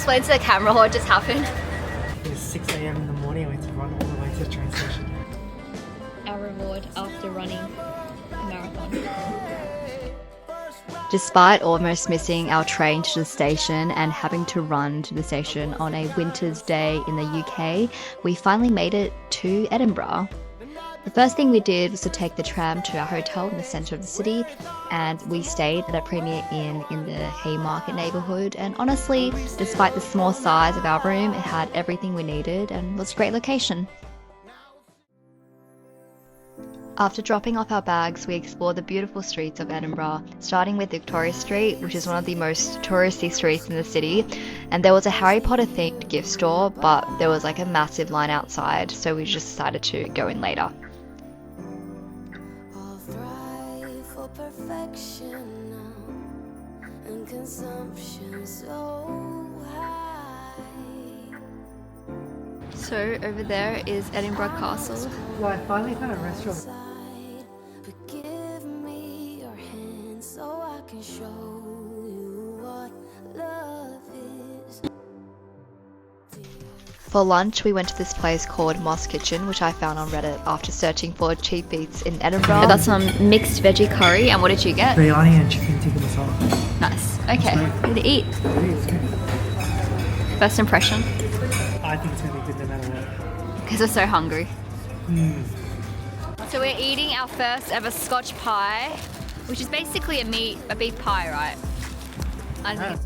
explain to the camera what just happened? It's 6 a.m. in the morning. We had to run all the way to the train station. Our reward after running a marathon. Despite almost missing our train to the station and having to run to the station on a winter's day in the UK, we finally made it to Edinburgh. The first thing we did was to take the tram to our hotel in the centre of the city, and we stayed at a Premier Inn in the Haymarket neighbourhood, and honestly, despite the small size of our room, it had everything we needed and was a great location. After dropping off our bags, we explored the beautiful streets of Edinburgh, starting with Victoria Street, which is one of the most touristy streets in the city, and there was a Harry Potter themed gift store, but there was like a massive line outside, so we just decided to go in later. So over there is Edinburgh Castle. Well, I finally found a restaurant. For lunch, we went to this place called Moss Kitchen, which I found on Reddit after searching for cheap eats in Edinburgh. I got some mixed veggie curry, and what did you get? Biryani and chicken tikka masala. Nice. Okay, ready to eat. It's good. First impression? I think it's going to be good no matter what. Because we're so hungry. So we're eating our first ever Scotch pie, which is basically a beef pie, right? I think.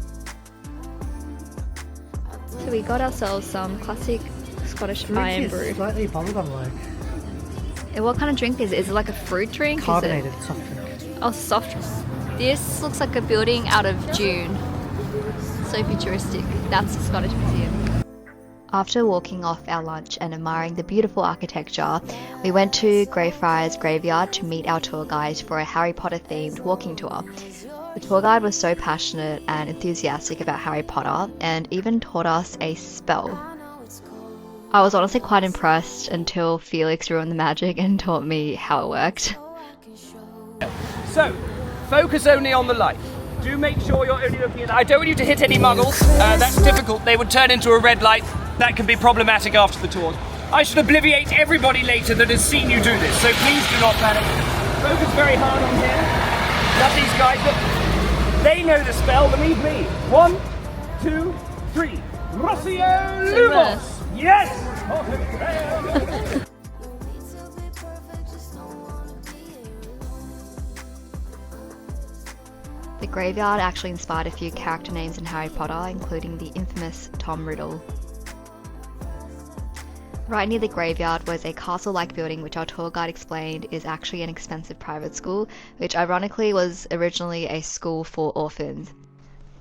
So we got ourselves some classic Scottish iron brew. Slightly bubblegum-like. And what kind of drink is it? Is it like a fruit drink? Carbonated soft drink. Oh, soft drink. This looks like a building out of Dune. So futuristic. That's the Scottish Museum. After walking off our lunch and admiring the beautiful architecture, we went to Greyfriars Graveyard to meet our tour guide for a Harry Potter themed walking tour. The tour guide was so passionate and enthusiastic about Harry Potter and even taught us a spell. I was honestly quite impressed until Felix ruined the magic and taught me how it worked. So, focus only on the light. Do make sure you're only looking at... I don't want you to hit any muggles. That's difficult. They would turn into a red light. That can be problematic after the tour. I should obliviate everybody later that has seen you do this, so please do not panic. Focus very hard on here. Love these guys. Look, they know the spell, believe me. 1, 2, 3. Rossio Lumos! Yes! The graveyard actually inspired a few character names in Harry Potter, including the infamous Tom Riddle. Right near the graveyard was a castle-like building which our tour guide explained is actually an expensive private school, which ironically was originally a school for orphans.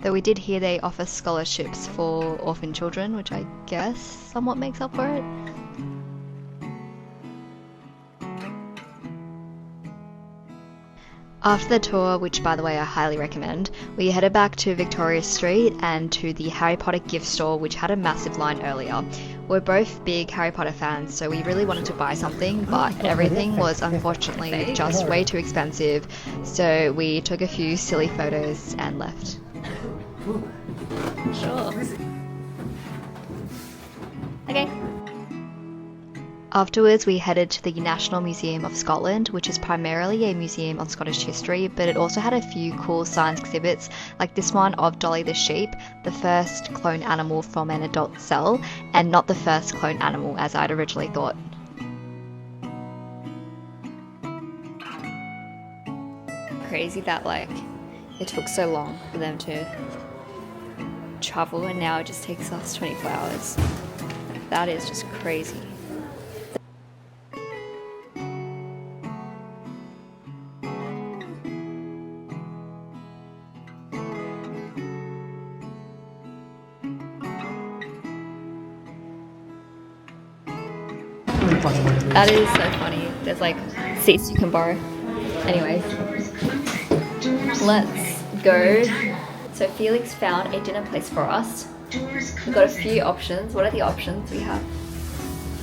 Though we did hear they offer scholarships for orphan children, which I guess somewhat makes up for it. After the tour, which by the way I highly recommend, we headed back to Victoria Street and to the Harry Potter gift store, which had a massive line earlier. We're both big Harry Potter fans, so we really wanted to buy something, but everything was unfortunately just way too expensive, so we took a few silly photos and left. Sure. Okay. Afterwards, we headed to the National Museum of Scotland, which is primarily a museum on Scottish history, but it also had a few cool science exhibits, like this one of Dolly the sheep, the first cloned animal from an adult cell, and not the first cloned animal as I'd originally thought. Crazy that it took so long for them to travel, and now it just takes us 24 hours. That is just crazy. That is so funny. There's seats you can borrow. Anyways, let's go. So Felix found a dinner place for us. We've got a few options. What are the options we have?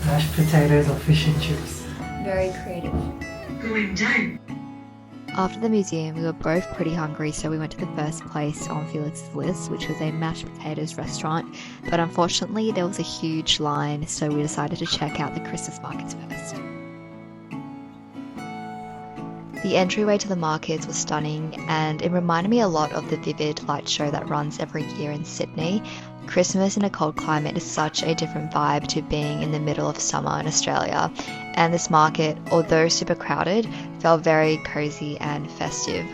Mashed potatoes or fish and chips. Very creative. Going down. After the museum, we were both pretty hungry, so we went to the first place on Felix's list, which was a mashed potatoes restaurant. But unfortunately, there was a huge line, so we decided to check out the Christmas markets first. The entryway to the markets was stunning, and it reminded me a lot of the Vivid light show that runs every year in Sydney. Christmas in a cold climate is such a different vibe to being in the middle of summer in Australia, and this market, although super crowded, felt very cozy and festive.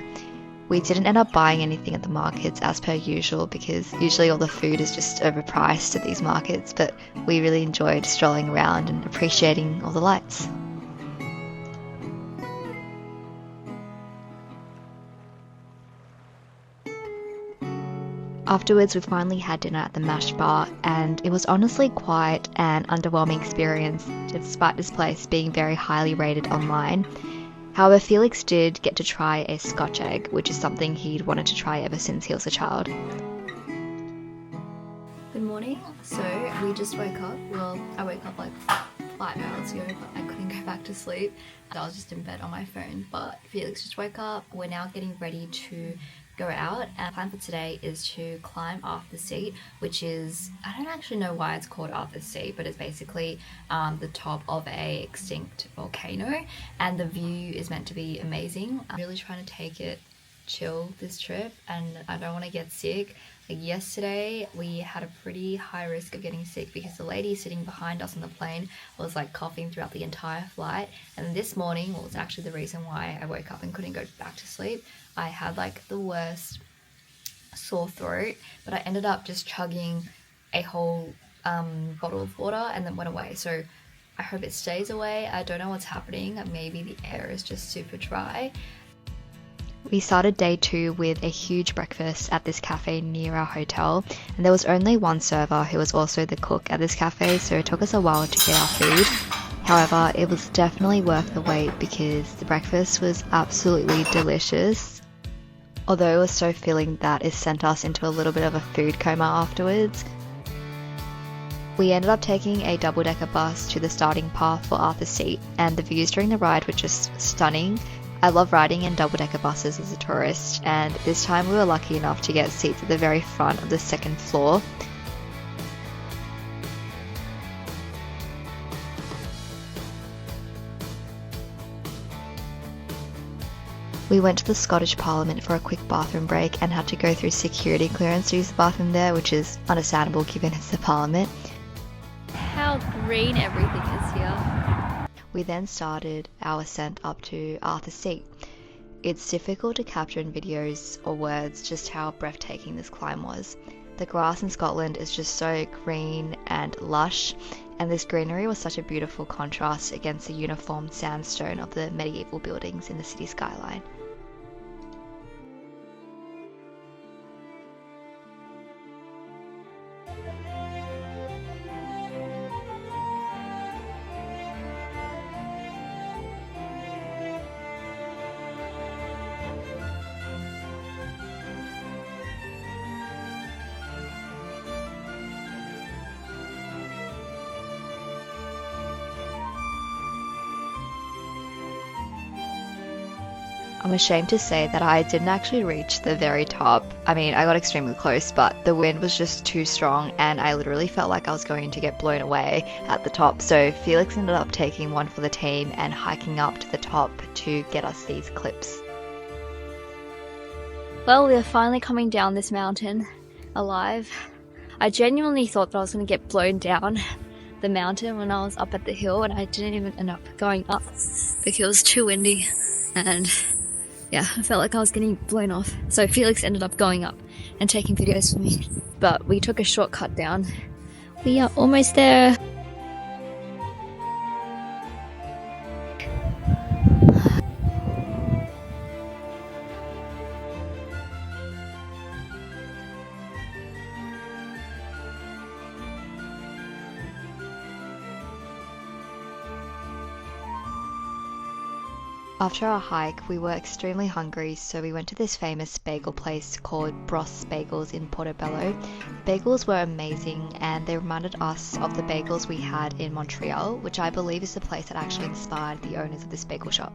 We didn't end up buying anything at the markets as per usual, because usually all the food is just overpriced at these markets, but we really enjoyed strolling around and appreciating all the lights. Afterwards, we finally had dinner at the Mash Bar, and it was honestly quite an underwhelming experience, despite this place being very highly rated online. However, Felix did get to try a Scotch egg, which is something he'd wanted to try ever since he was a child. Good morning. So we just woke up. Well, I woke up like 5 hours ago, but I couldn't go back to sleep. I was just in bed on my phone. But Felix just woke up. We're now getting ready to go out. Our plan for today is to climb Arthur's Seat, which is, I don't actually know why it's called Arthur's Seat, but it's basically the top of a extinct volcano, and the view is meant to be amazing. I'm really trying to take it chill this trip, and I don't want to get sick. Like yesterday, we had a pretty high risk of getting sick because the lady sitting behind us on the plane was like coughing throughout the entire flight. And this morning, well, it's actually the reason why I woke up and couldn't go back to sleep. I had like the worst sore throat, but I ended up just chugging a whole bottle of water and then went away. So I hope it stays away. I don't know what's happening. Maybe the air is just super dry. We started day 2 with a huge breakfast at this cafe near our hotel, and there was only one server who was also the cook at this cafe, so it took us a while to get our food. However, it was definitely worth the wait because the breakfast was absolutely delicious. Although it was so filling that it sent us into a little bit of a food coma afterwards. We ended up taking a double-decker bus to the starting path for Arthur's Seat, and the views during the ride were just stunning. I love riding in double-decker buses as a tourist, and this time we were lucky enough to get seats at the very front of the second floor. We went to the Scottish Parliament for a quick bathroom break and had to go through security clearance to use the bathroom there, which is understandable given it's the Parliament. How green everything is here. We then started our ascent up to Arthur's Seat. It's difficult to capture in videos or words just how breathtaking this climb was. The grass in Scotland is just so green and lush, and this greenery was such a beautiful contrast against the uniform sandstone of the medieval buildings in the city skyline. I'm ashamed to say that I didn't actually reach the very top. I mean, I got extremely close, but the wind was just too strong and I literally felt like I was going to get blown away at the top. So Felix ended up taking one for the team and hiking up to the top to get us these clips. Well, we're finally coming down this mountain alive. I genuinely thought that I was going to get blown down the mountain when I was up at the hill, and I didn't even end up going up because it was too windy, and yeah, I felt like I was getting blown off. So Felix ended up going up and taking videos for me, but we took a shortcut down. We are almost there. After our hike, we were extremely hungry, so we went to this famous bagel place called Broth's Bagels in Portobello. The bagels were amazing, and they reminded us of the bagels we had in Montreal, which I believe is the place that actually inspired the owners of this bagel shop.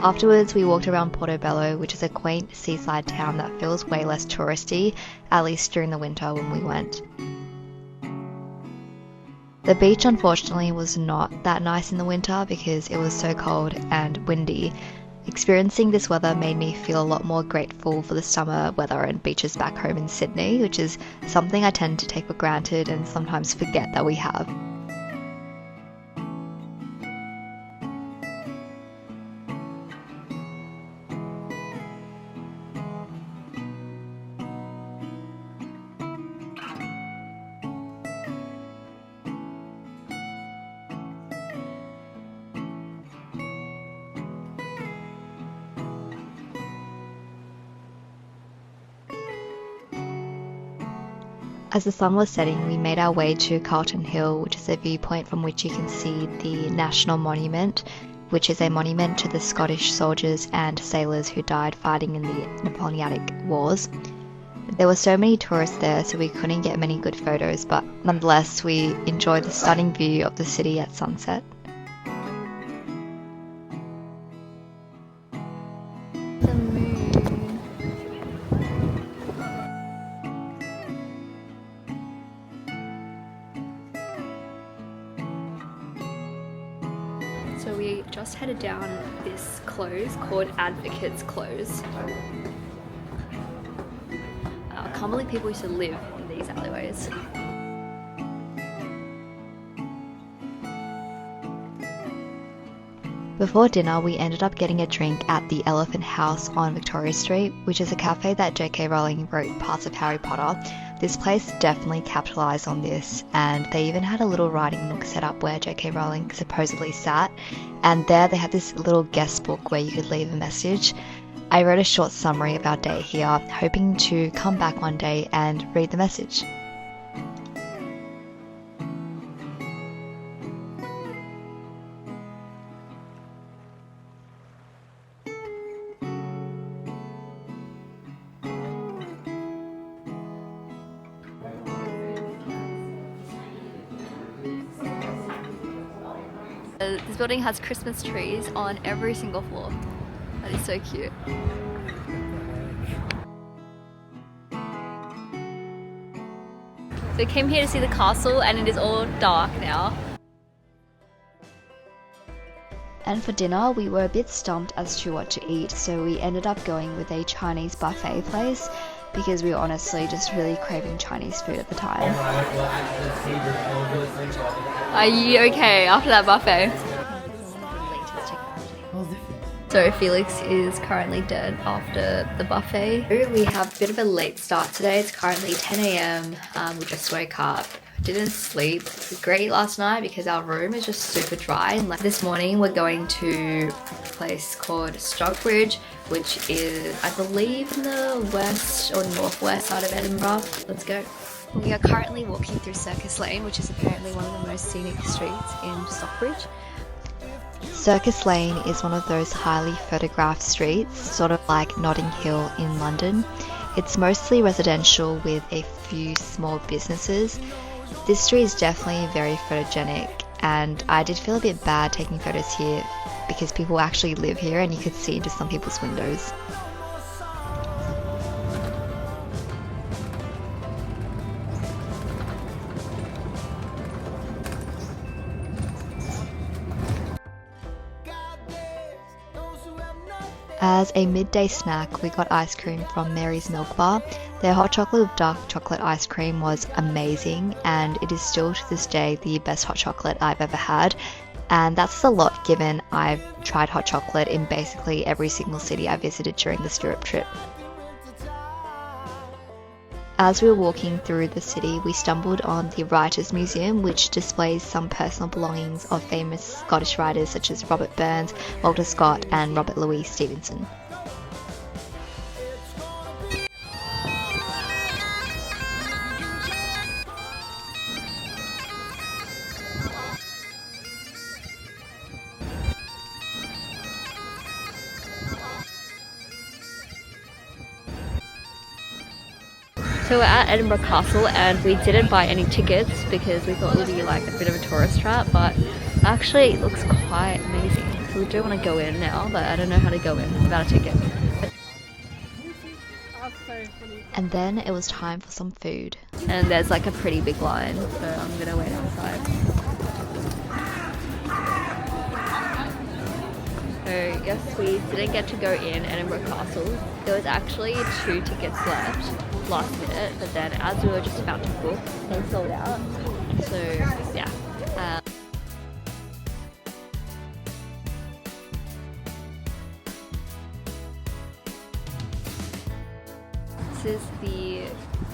Afterwards, we walked around Portobello, which is a quaint seaside town that feels way less touristy, at least during the winter when we went. The beach unfortunately was not that nice in the winter because it was so cold and windy. Experiencing this weather made me feel a lot more grateful for the summer weather and beaches back home in Sydney, which is something I tend to take for granted and sometimes forget that we have. As the sun was setting, we made our way to Carlton Hill, which is a viewpoint from which you can see the National Monument, which is a monument to the Scottish soldiers and sailors who died fighting in the Napoleonic Wars. There were so many tourists there, so we couldn't get many good photos, but nonetheless, we enjoyed the stunning view of the city at sunset. The moon. So we just headed down this close called Advocates Close. I can't believe people used to live in these alleyways. Before dinner, we ended up getting a drink at the Elephant House on Victoria Street, which is a cafe that J.K. Rowling wrote parts of Harry Potter. This place definitely capitalised on this, and they even had a little writing nook set up where J.K. Rowling supposedly sat, and there they had this little guest book where you could leave a message. I wrote a short summary of our day here, hoping to come back one day and read the message. This building has Christmas trees on every single floor. That is so cute. We came here to see the castle and it is all dark now. And for dinner, we were a bit stumped as to what to eat, so we ended up going with a Chinese buffet place because we were honestly just really craving Chinese food at the time. Are you okay after that buffet? So Felix is currently dead after the buffet. We have a bit of a late start today. It's currently 10 a.m. We just woke up. Didn't sleep great last night because our room is just super dry. And like this morning we're going to a place called Stockbridge, which is, I believe, in the west or northwest side of Edinburgh. Let's go. We are currently walking through Circus Lane, which is apparently one of the most scenic streets in Stockbridge. Circus Lane is one of those highly photographed streets, sort of like Notting Hill in London. It's mostly residential with a few small businesses. This street is definitely very photogenic, and I did feel a bit bad taking photos here because people actually live here and you could see into some people's windows. As a midday snack, we got ice cream from Mary's Milk Bar. Their hot chocolate with dark chocolate ice cream was amazing, and it is still to this day the best hot chocolate I've ever had. And that's a lot given I've tried hot chocolate in basically every single city I visited during this Europe trip. As we were walking through the city, we stumbled on the Writers' Museum, which displays some personal belongings of famous Scottish writers such as Robert Burns, Walter Scott, and Robert Louis Stevenson. So we're at Edinburgh Castle and we didn't buy any tickets because we thought it would be like a bit of a tourist trap, but actually it looks quite amazing. so we do want to go in now, but I don't know how to go in without a ticket. And then it was time for some food. And there's like a pretty big line, so I'm gonna wait outside. So yes, we didn't get to go in Edinburgh Castle. There was actually 2 tickets left last minute, but then as we were just about to book, they sold out. So yeah. This is the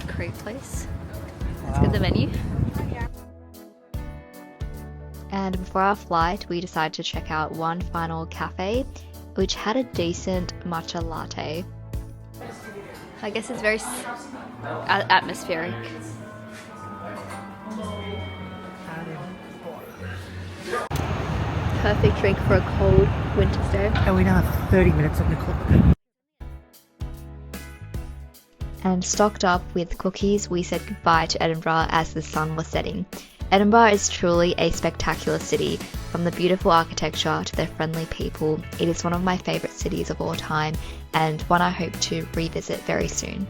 crepe place. Let's get the menu. And before our flight, we decided to check out one final cafe, which had a decent matcha latte. I guess it's very atmospheric. Perfect drink for a cold winter's day. And we now have 30 minutes on the clock. And stocked up with cookies, we said goodbye to Edinburgh as the sun was setting. Edinburgh is truly a spectacular city. From the beautiful architecture to their friendly people, it is one of my favourite cities of all time and one I hope to revisit very soon.